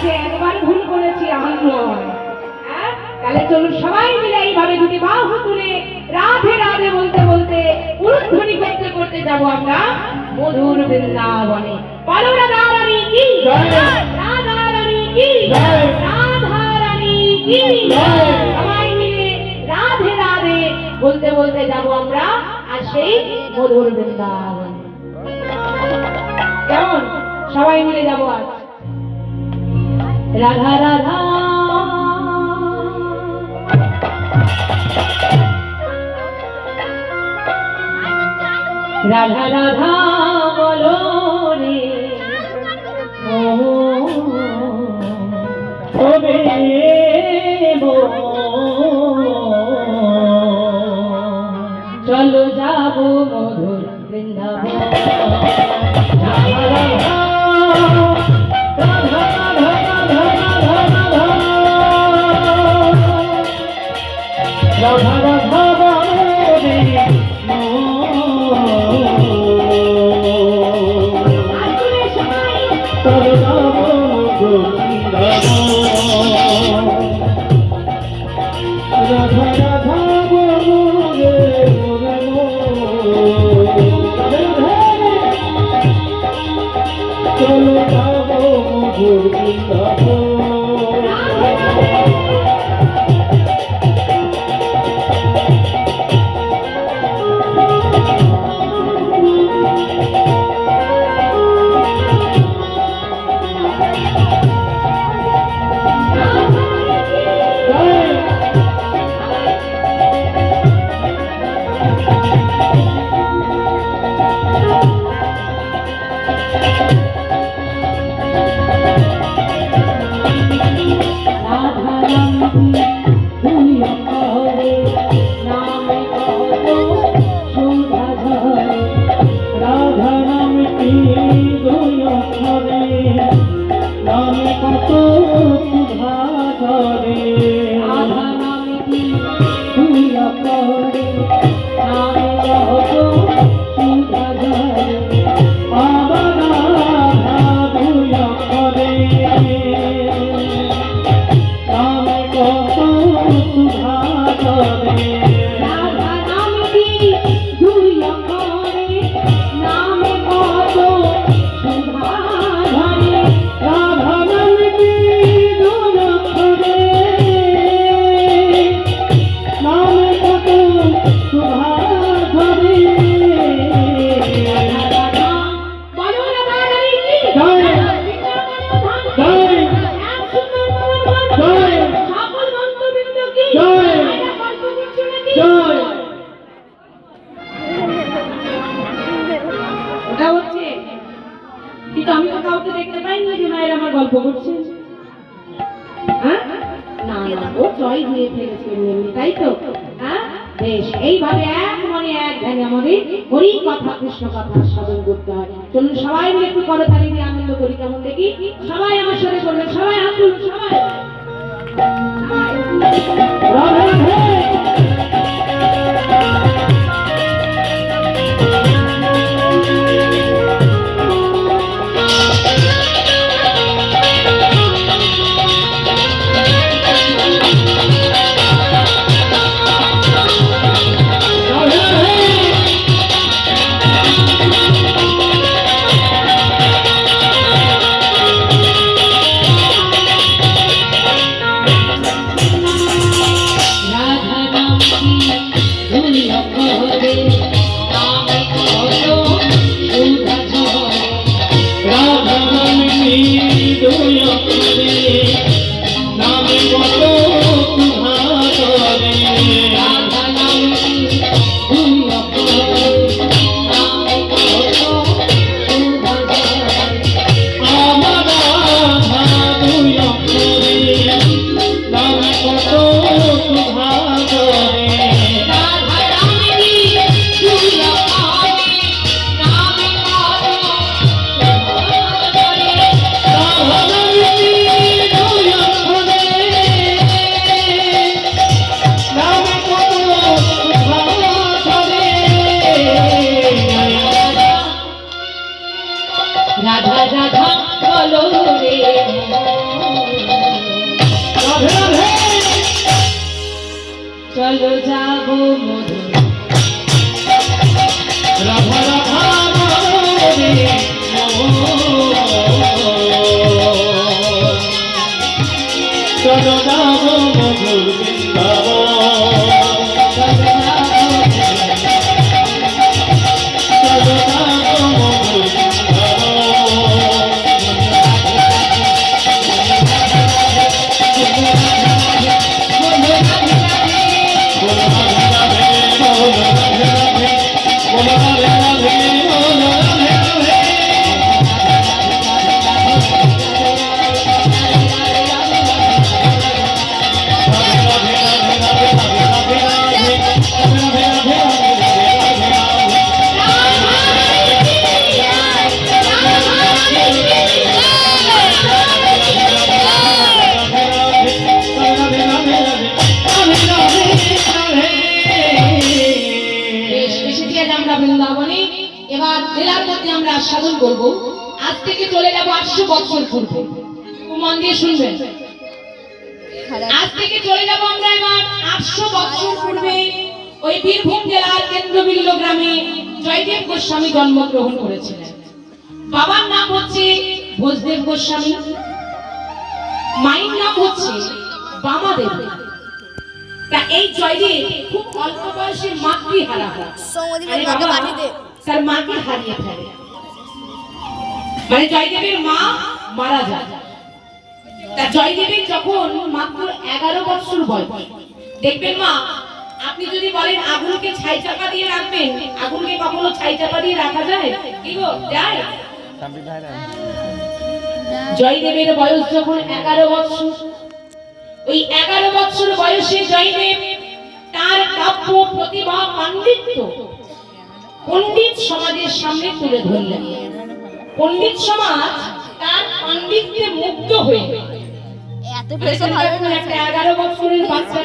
যে একবার ভুল করেছি আমার নয়। হ্যাঁ, তাহলে চলুন সবাই মিলে এইভাবে দুটি বাহু তুলে রাধে রাধে বলতে বলতে উলুধ্বনি করতে করতে যাব আমরা মধুর বৃন্দাবনে। বলো রাধা রানী কি জয়, রাধা রানী কি জয়, রাধা রানী কি জয়। সবাই মিলে রাধে রাধে বলতে বলতে যাব আমরা আর সেই মধুর বৃন্দাবনে। কেমন? সবাই মিলে যাবো আজ। রাধা রাধা রাধা রাধা বলো রে তবে চলো যাবো মধুর বৃন্দাবন। রাধা রাধা কিন্তু আমি তো কাউকে দেখতে পাইনি যে মায়ের আমার গল্প করছে। হ্যাঁ, না না, ও জয় দিয়ে ফেলেছে এমনি, তাই তো? হ্যাঁ, বেশ, এইভাবে এক মনে এক ধ্যানে আমাদের হরি কথা কৃষ্ণ কথা সাধন করতে হয়। চলুন সবাই মিলে একটু করতালি দিয়ে আনন্দ করি, কেমন দেখি? সবাই আমার সাথে করবেন, সবাই হাত তুলুন, সবাই। রাধে রাধে। রাধা রাধা রাধা বলো রে রাধে রাধে চলো যাবো মধুর রাধা রাধা রে চলো যাবো মধুর বৃন্দাবন চলো যাবো মধুর বেশ, এসেছি আজ আমরা বৃন্দাবনে। এবার লীলার মধ্যে আমরা আস্বাদন করব। আজ থেকে চলে যাব 800 বছর পূর্বে। খুব মন দিয়ে শুনবেন। আজ থেকে চলে যাব আমরা এবার 800 বছর পূর্বে। ওই বীরভূম জেলার কেন্দ্রবিল্ল গ্রামে জয়দেব গোস্বামী জন্মগ্রহণ করেছিলেন। বাবার নাম হচ্ছে ভোজদেব গোস্বামী, মায়ের নাম হচ্ছে বামাদেব। তা এই জয়দেব খুব অল্প বয়সে মাতৃহারা হয়। আরে বাবা, তার মাকে হারিয়ে ফেলে, মানে জয়দেবের মা মারা যায়। তা জয়দেবের যখন মাত্র 11 বছর বয়স, দেখবেন মা, আপনি যদি বলেন আগুনকে ছাই চাপা দিয়ে রাখবেন, আগুনকে কখনো ছাই চাপা দিয়ে রাখা যায়? কি গো, যায়? জয়দেবের বয়স যখন 11 বছর, ওই 11 বছর বয়সে জয়দেব তার কাব্য প্রতিভা পাণ্ডিত্য পণ্ডিত সমাজের সামনে তুলে ধরলেন। পণ্ডিত সমাজ তার পাণ্ডিত্যে মুগ্ধ হয়ে, এত পেশা ভালো না। একটা 11 বছরের বাচ্চা